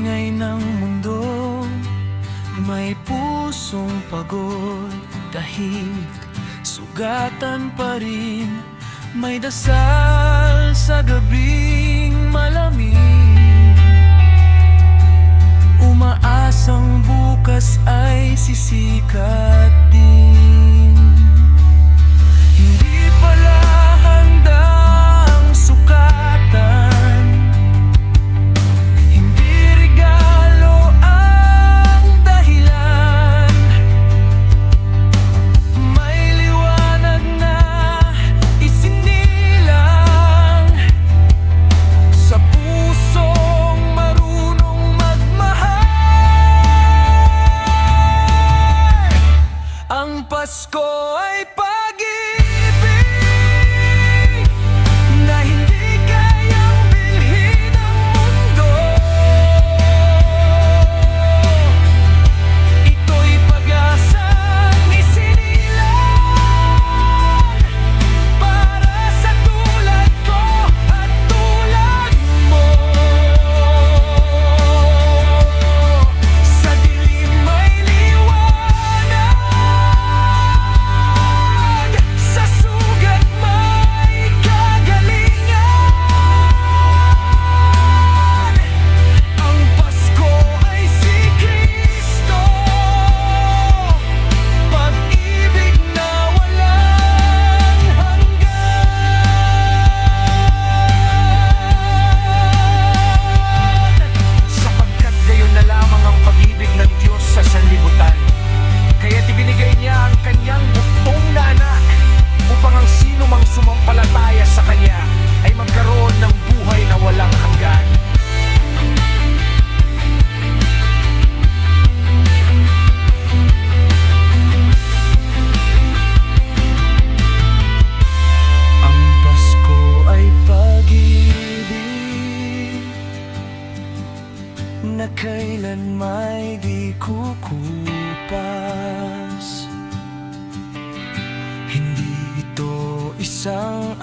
ingay ng mundo, may pusong pagod, tahimik, sugatan pa rin. May dasal sa gabing malamig, umaasang bukas ay sisikat din. Hindi pala handa ang sukatan, hindi regalo ang dahilan. May liwanag na isinilang sa pusong marunong magmahal. Ang Pasko ay pag-ibig na hindi kayang bilhin ng mundo. Ito'y pag-asang isinilang para sa tulad ko at tulad mo. Sa dilim may liwanag, sa sugat may kagalingan. Ang Pasko ay si Kristo, pag-ibig na walang hanggan. Sapagkat gayon na lamang ang pag-ibig ng Diyos sa sanlibutan, kaya't ibinigay niya ang kanyang buktong na anak, upang ang sino mang sumampalataya sa kanya ay magkaroon ng buhay na walang hanggan. Ang Pasko ay pag-ibig na kailan may di kukupas. Hindi ito isang